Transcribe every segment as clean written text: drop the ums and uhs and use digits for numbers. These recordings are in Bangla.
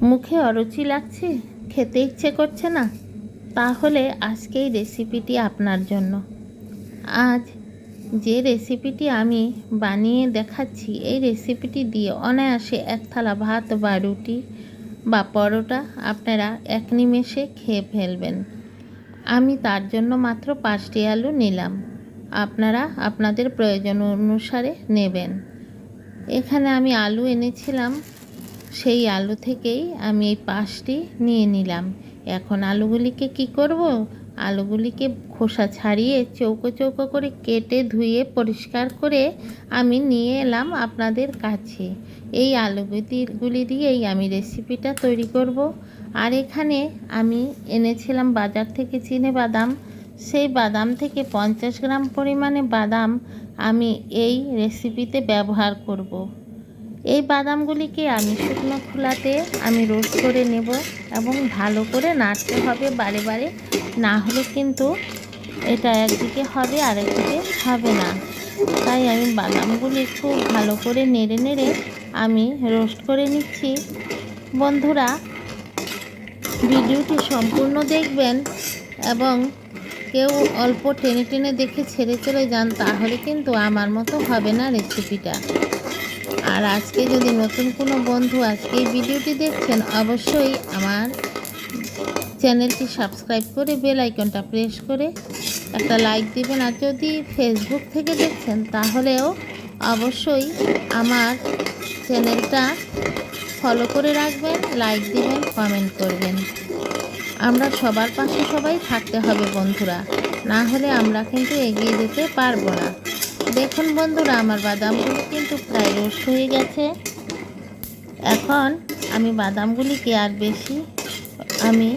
মুখে অরুচি লাগছে, খেতে ইচ্ছে করছে না, তাহলে আজকে এই রেসিপিটি আপনার জন্য। আজ যে রেসিপিটি আমি বানিয়ে দেখাচ্ছি, এই রেসিপিটি দিয়ে অনায়াসে এক থালা ভাত বা রুটি বা পরোটা আপনারা এক নিমেষে খেয়ে ফেলবেন। আমি তার জন্য মাত্র 5টি আলু নিলাম। আপনারা আপনাদের প্রয়োজন অনুসারে নেবেন। এখানে আমি আলু এনেছিলাম, সেই আলু থেকেই আমি এই 5টি নিয়ে নিলাম। এখন আলুগুলিকে কি করব? আলুগুলিকে খোসা ছাড়িয়ে চৌকো চৌকো করে কেটে ধুয়ে পরিষ্কার করে আমি নিয়ে এলাম আপনাদের কাছে। এই আলুগুলি দিয়েই আমি রেসিপিটা তৈরি করব। আর এখানে আমি এনেছিলাম বাজার থেকে চিনেবাদাম। সেই বাদাম থেকে 50 গ্রাম পরিমাণে বাদাম আমি এই রেসিপিতে ব্যবহার করব। এই বাদামগুলিকে আমি শুকনো খোলাতে আমি রোস্ট করে নেব এবং ভালো করে নাড়তে হবে বারে বারে, না হলে কিন্তু এটা একদিকে হবে আর একদিকে হবে না। তাই আমি বাদামগুলি খুব ভালো করে নেড়ে নেড়ে আমি রোস্ট করে নিচ্ছি। বন্ধুরা, ভিডিওটি সম্পূর্ণ দেখবেন এবং কেউ অল্প টেনে টেনে দেখে ছেড়ে চলে যান, তাহলে কিন্তু আমার মতো হবে না রেসিপিটা। আর আজকে যদি নতুন কোনো বন্ধু আজকে এই ভিডিওটি দেখছেন, অবশ্যই আমার চ্যানেলটি সাবস্ক্রাইব করে বেল আইকনটা প্রেস করে একটা লাইক দিবেন। আর যদি ফেসবুক থেকে দেখছেন, তাহলেও অবশ্যই আমার চ্যানেলটা ফলো করে রাখবেন, লাইক দিবেন, কমেন্ট করবেন। আমরা সবার পাশে সবাই থাকতে হবে বন্ধুরা, না হলে আমরা কিন্তু এগিয়ে যেতে পারবো না। দেখুন বন্ধুরা, আমার বাদামগুলি কিন্তু প্রায় রোস্ট হয়ে গেছে। এখন আমি বাদামগুলিকে আর বেশি আমি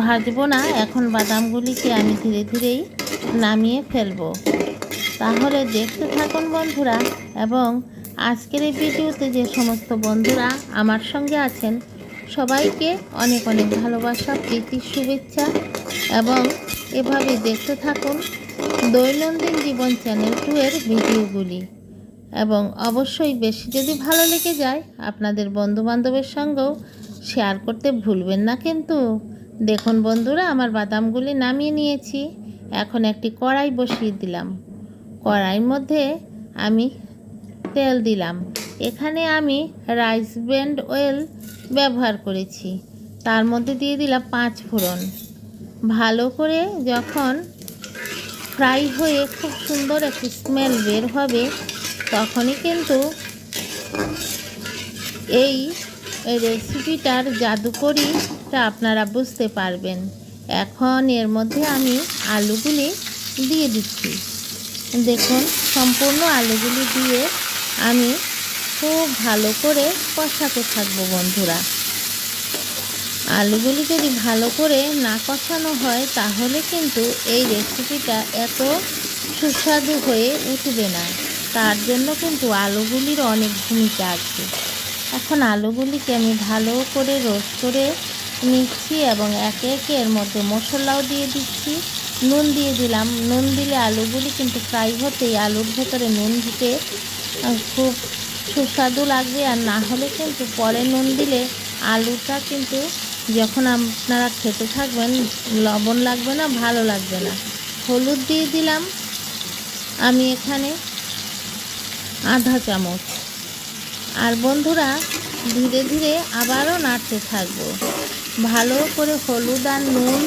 ভাজবো না। এখন বাদামগুলিকে আমি ধীরে ধীরেই নামিয়ে ফেলবো। তাহলে দেখতে থাকুন বন্ধুরা, এবং আজকের এই ভিডিওতে যে সমস্ত বন্ধুরা আমার সঙ্গে আছেন, সবাইকে অনেক অনেক ভালোবাসা, প্রীতি, শুভেচ্ছা। এবং এভাবে দেখতে থাকুন দৈনন্দিন জীবন চ্যানেল 2 এর ভিডিওগুলি। এবং অবশ্যই বেশি যদি ভালো লেগে যায়, আপনাদের বন্ধুবান্ধবের সঙ্গেও শেয়ার করতে ভুলবেন না কিন্তু। দেখুন বন্ধুরা, আমার বাদামগুলি নামিয়ে নিয়েছি। এখন একটি কড়াই বসিয়ে দিলাম। কড়াইয়ের মধ্যে আমি তেল দিলাম। এখানে আমি রাইস ব্র্যান্ড অয়েল ব্যবহার করেছি। তার মধ্যে দিয়ে দিলাম 5 ফোড়ন। ভালো করে যখন ফ্রাই হয়ে খুব সুন্দর একটি স্মেল বের হবে, তখনই কিন্তু এই রেসিপিটার জাদুকরিটা আপনারা বুঝতে পারবেন। এখন এর মধ্যে আমি আলুগুলি দিয়ে দিচ্ছি। দেখুন, সম্পূর্ণ আলুগুলি দিয়ে আমি খুব ভালো করে কষাতে থাকবো বন্ধুরা। আলুগুলি যদি ভালো করে না কষানো হয়, তাহলে কিন্তু এই রেসিপিটা এত সুস্বাদু হয়ে উঠবে না। তার জন্য কিন্তু আলুগুলির অনেক ভূমিকা আছে। এখন আলুগুলিকে আমি ভালো করে রোস্ট করে নিচ্ছি এবং একে একে এর মধ্যে মশলাও দিয়ে দিচ্ছি। নুন দিয়ে দিলাম। নুন দিলে আলুগুলি কিন্তু ফ্রাই হতেই আলুর ভেতরে নুন ঢুকে খুব সুস্বাদু লাগবে। আর না হলে কিন্তু পরে নুন দিলে আলুটা কিন্তু যখন আপনারা খেতে থাকবেন, লবণ লাগবে না, ভালো লাগবে না। হলুদ দিয়ে দিলাম আমি এখানে আধা চামচ। আর বন্ধুরা, ধীরে ধীরে আবারও নাড়তে থাকবো। ভালো করে হলুদ আর নুন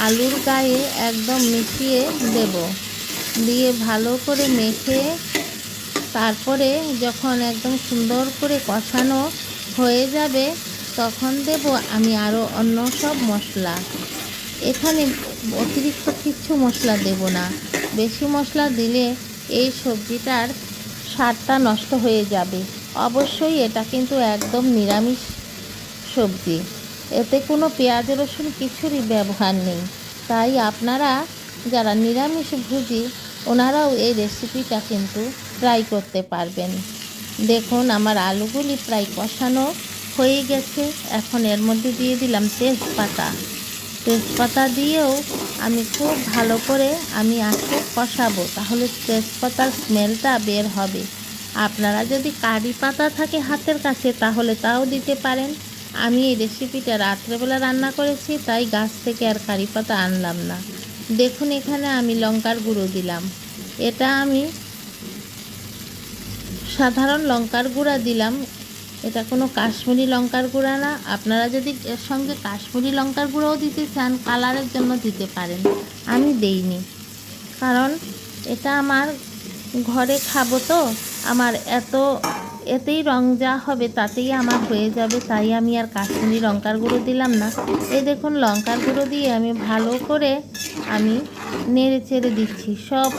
আলুর গায়ে একদম মিশিয়ে দেব। দিয়ে ভালো করে মেখে তারপরে যখন একদম সুন্দর করে কষানো হয়ে যাবে, তখন দেব আমি আরও অন্য সব মশলা। এখানে অতিরিক্ত কিচ্ছু মশলা দেব না। বেশি মশলা দিলে এই সবজিটার স্বাদটা নষ্ট হয়ে যাবে। অবশ্যই এটা কিন্তু একদম নিরামিষ সবজি, এতে কোনো পেঁয়াজ রসুন কিছুরই ব্যবহার নেই। তাই আপনারা যারা নিরামিষ ভুজি, ওনারাও এই রেসিপিটা কিন্তু ট্রাই করতে পারবেন। দেখুন, আমার আলুগুলি প্রায় কষানো হয়ে গেছে। এখন এর মধ্যে দিয়ে দিলাম তেজপাতা। তেজপাতা দিয়েও আমি খুব ভালো করে আমি আজকে কষাবো, তাহলে তেজপাতার স্মেলটা বের হবে। আপনারা যদি কারি পাতা থাকে হাতের কাছে, তাহলে তাও দিতে পারেন। আমি এই রেসিপিটা রাত্রেবেলা রান্না করেছি, তাই গাছ থেকে আর কারি পাতা আনলাম না। দেখুন এখানে আমি লঙ্কার গুঁড়ো দিলাম। এটা আমি সাধারণ লঙ্কার গুঁড়া দিলাম, এটা কোনো কাশ্মীরি লঙ্কার গুঁড়া না। আপনারা যদি এর সঙ্গে কাশ্মীরি লঙ্কার গুঁড়োও দিতে চান, কালারের জন্য দিতে পারেন। আমি দেইনি, কারণ এটা আমার ঘরে খাবো তো, আমার এতেই রং যা হবে তাতেই আমার হয়ে যাবে, তাই আমি আর কাশ্মীরি লঙ্কার গুঁড়ো দিলাম না। এই দেখুন লঙ্কার গুঁড়ো দিয়ে আমি ভালো করে আমি নেড়ে চেড়ে দিচ্ছি। সব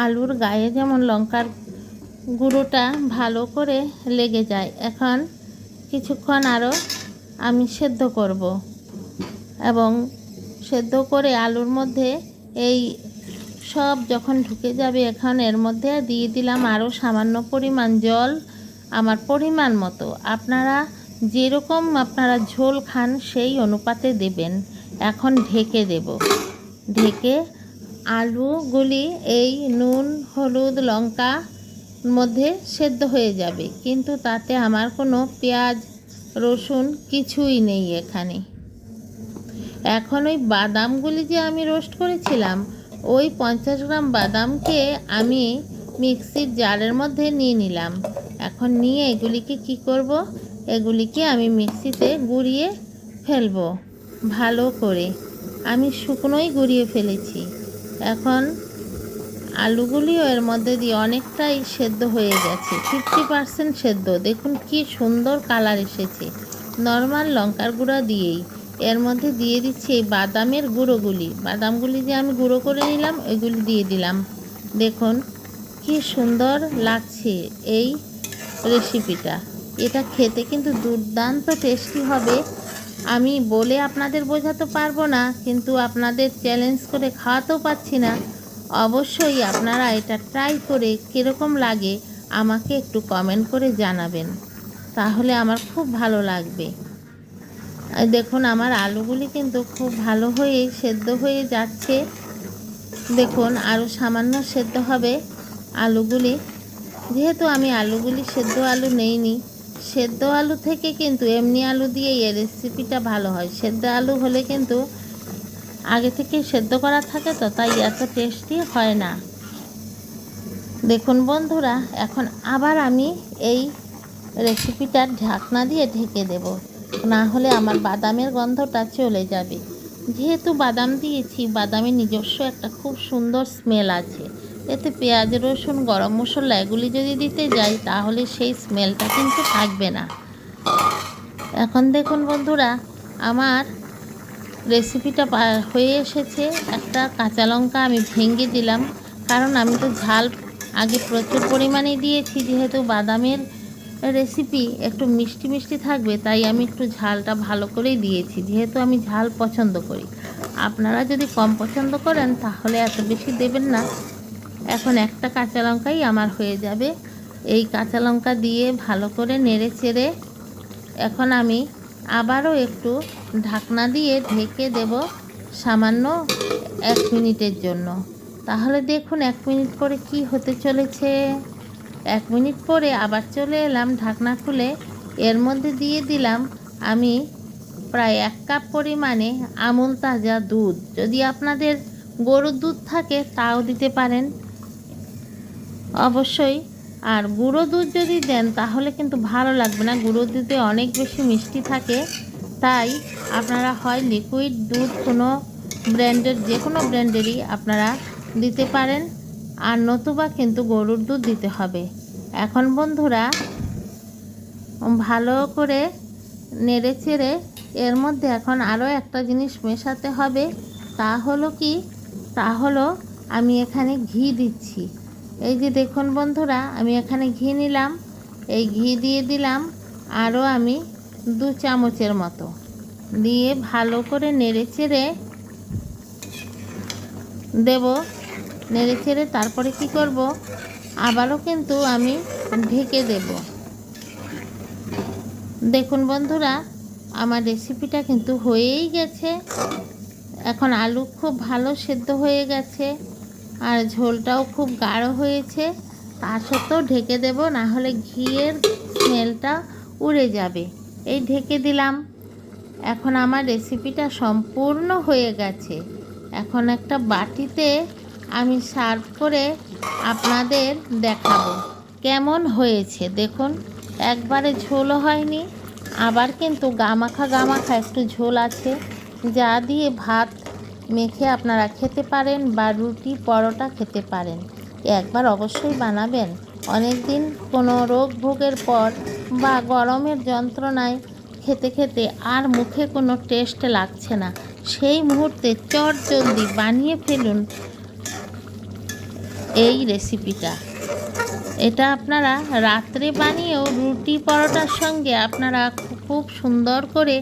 আলুর গায়ে যেমন লঙ্কার গুঁড়োটা ভালো করে লেগে যায়। এখন কিছুক্ষণ আরও আমি সেদ্ধ করব, এবং সেদ্ধ করে আলুর মধ্যে এই সব যখন ঢুকে যাবে, এখন এর মধ্যে দিয়ে দিলাম আরও সামান্য পরিমাণ জল, আমার পরিমাণ মতো। আপনারা যেরকম আপনারা ঝোল খান সেই অনুপাতে দেবেন। এখন ঢেকে দেব। ঢেকে আলুগুলি এই নুন হলুদ লঙ্কা মধ্যে সেদ্ধ হয়ে যাবে, কিন্তু তাতে আমার কোনো পেঁয়াজ রসুন কিছুই নেই এখানে। এখন ওই বাদামগুলি যে আমি রোস্ট করেছিলাম, ওই 50 গ্রাম বাদামকে আমি মিক্সির জারের মধ্যে নিয়ে নিলাম। এখন নিয়ে এগুলিকে কি করব, এগুলিকে আমি মিক্সিতে গুঁড়িয়ে ফেলবো ভালো করে। আমি শুকনোই গুঁড়িয়ে ফেলেছি। এখন আলুগুলিও এর মধ্যে দিয়ে অনেকটাই সেদ্ধ হয়ে গেছে, 50% সেদ্ধ। দেখুন কি সুন্দর কালার এসেছে নর্মাল লঙ্কার গুঁড়া দিয়েই। এর মধ্যে দিয়ে দিচ্ছি এই বাদামের গুঁড়োগুলি, বাদামগুলি যে আমি গুঁড়ো করে নিলাম ওইগুলি দিয়ে দিলাম। দেখুন কি সুন্দর লাগছে এই রেসিপিটা। এটা খেতে কিন্তু দুর্দান্ত টেস্টি হবে। আমি বলে আপনাদের বোঝাতে পারবো না, কিন্তু আপনাদের চ্যালেঞ্জ করে খাওয়াতেও পাচ্ছি না। অবশ্যই আপনারা এটা ট্রাই করে কীরকম লাগে আমাকে একটু কমেন্ট করে জানাবেন, তাহলে আমার খুব ভালো লাগবে। দেখুন আমার আলুগুলি কিন্তু খুব ভালো হয়ে সেদ্ধ হয়ে যাচ্ছে। দেখুন আরও সামান্য সেদ্ধ হবে আলুগুলি। যেহেতু আমি আলুগুলি সেদ্ধ আলু নেইনি, সেদ্ধ আলু থেকে কিন্তু এমনি আলু দিয়ে এই রেসিপিটা ভালো হয়। সেদ্ধ আলু হলে কিন্তু আগে থেকে সেদ্ধ করা থাকে তো, তাই এত টেস্টি হয় না। দেখুন বন্ধুরা, এখন আবার আমি এই রেসিপিটার ঢাকনা দিয়ে ঢেকে দেব, না হলে আমার বাদামের গন্ধটা চলে যাবে। যেহেতু বাদাম দিয়েছি, বাদামের নিজস্ব একটা খুব সুন্দর স্মেল আছে। এতে পেঁয়াজ রসুন গরম মশলা এগুলি যদি দিতে যাই, তাহলে সেই স্মেলটা কিন্তু থাকবে না। এখন দেখুন বন্ধুরা, আমার রেসিপিটা হয়ে এসেছে। একটা কাঁচা লঙ্কা আমি ভেঙে দিলাম, কারণ আমি তো ঝাল আগে প্রচুর পরিমাণে দিয়েছি। যেহেতু বাদামের রেসিপি একটু মিষ্টি মিষ্টি থাকবে, তাই আমি একটু ঝালটা ভালো করেই দিয়েছি, যেহেতু আমি ঝাল পছন্দ করি। আপনারা যদি কম পছন্দ করেন তাহলে এত বেশি দেবেন না। এখন একটা কাঁচা লঙ্কাই আমার হয়ে যাবে। এই কাঁচা লঙ্কা দিয়ে ভালো করে নেড়ে চেড়ে এখন আমি আবারও একটু ঢাকনা দিয়ে ঢেকে দেব সামান্য 1 মিনিটের জন্য। তাহলে দেখুন 1 মিনিট পরে কি হতে চলেছে। 1 মিনিট পরে আবার চলে এলাম ঢাকনা খুলে। এর মধ্যে দিয়ে দিলাম আমি প্রায় 1 কাপ পরিমাণে আমুল তাজা দুধ। যদি আপনাদের গরুর দুধ থাকে তাও দিতে পারেন অবশ্যই। আর গুঁড়ো দুধ যদি দেন তাহলে কিন্তু ভালো লাগবে না, গুঁড়ো দুধে অনেক বেশি মিষ্টি থাকে। তাই আপনারা হয় লিকুইড দুধ কোনো ব্র্যান্ডের, যে কোনো ব্র্যান্ডেরই আপনারা দিতে পারেন, আর নতুবা কিন্তু গরুর দুধ দিতে হবে। এখন বন্ধুরা ভালো করে নেড়ে চেড়ে এর মধ্যে এখন আরও একটা জিনিস মেশাতে হবে। তা হলো কি, তা হলো আমি এখানে ঘি দিচ্ছি। এই যে দেখুন বন্ধুরা, আমি এখানে ঘি নিলাম, এই ঘি দিয়ে দিলাম আরও আমি 2 চামচের মতো, দিয়ে ভালো করে নেড়ে চেড়ে দেব। নেড়ে চেড়ে তারপরে কি করব, আবারও কিন্তু আমি ঢেকে দেব। দেখুন বন্ধুরা, আমার রেসিপিটা কিন্তু হয়েই গেছে। এখন আলু খুব ভালো সেদ্ধ হয়ে গেছে, আর ঝোলটাও খুব গাঢ় হয়েছে। তা সত্ত্বেও ঢেকে দেব, না হলে ঘিয়ের স্মেলটা উড়ে যাবে। এই ঢেকে দিলাম। এখন আমার রেসিপিটা সম্পূর্ণ হয়ে গেছে। এখন একটা বাটিতে আমি সার্ভ করে আপনাদের দেখাবো কেমন হয়েছে। দেখুন, একবারে ঝোলও হয়নি, আবার কিন্তু গামাখা গামাখা একটু ঝোল আছে, যা দিয়ে ভাত মেখে আপনারা খেতে পারেন বা রুটি পরোটা খেতে পারেন। একবার অবশ্যই বানাবেন। অনেক দিন কোনো রোগ ভোগের পর বা গরমের যন্ত্রণায় খেতে খেতে আর মুখে কোনো টেস্ট লাগছে না, সেই মুহূর্তে চটজলদি বানিয়ে ফেলুন এই রেসিপিটা। এটা আপনারা রাত্রে বানিয়েও রুটি পরোটার সঙ্গে আপনারা খুব সুন্দর করে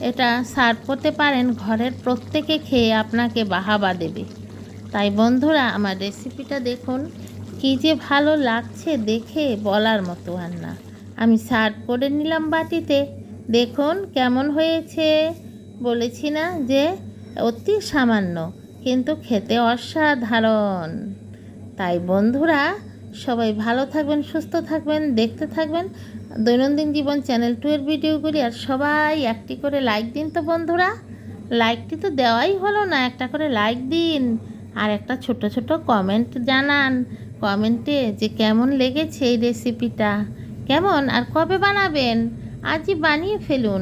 এটা সার্ভ করতে পারেন। ঘরের প্রত্যেকে খেয়ে আপনাকে বাহাবা দেবে। তাই বন্ধুরা, আমার রেসিপিটা দেখুন, কী যে ভালো লাগছে দেখে বলার মতো আর না। আমি সার্ভ করে নিলাম বাটিতে। দেখুন কেমন হয়েছে। বলেছি না যে অতি সামান্য, কিন্তু খেতে অসাধারণ। তাই বন্ধুরা, সবাই ভালো থাকবেন, সুস্থ থাকবেন, দেখতে থাকবেন দৈনন্দিন জীবন চ্যানেল 2 এর ভিডিওগুলি। আর সবাই একটি করে লাইক দিন তো বন্ধুরা। লাইকটি তো দেওয়াই হলো না, একটা করে লাইক দিন আর একটা ছোট ছোট কমেন্ট জানান কমেন্টে যে কেমন লেগেছে এই রেসিপিটা, কেমন আর কবে বানাবেন। আজই বানিয়ে ফেলুন,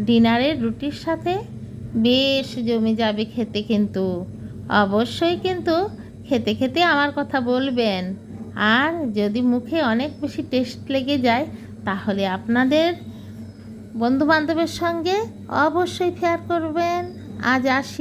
ডিনারের রুটির সাথে বেশ জমে যাবে খেতে। কিন্তু অবশ্যই কিন্তু খেতে খেতে আমার কথা বলবেন। আর যদি মুখে অনেক বেশি টেস্ট লেগে যায়, তাহলে আপনাদের বন্ধুবান্ধবের সঙ্গে অবশ্যই শেয়ার করবেন। আজ আসি।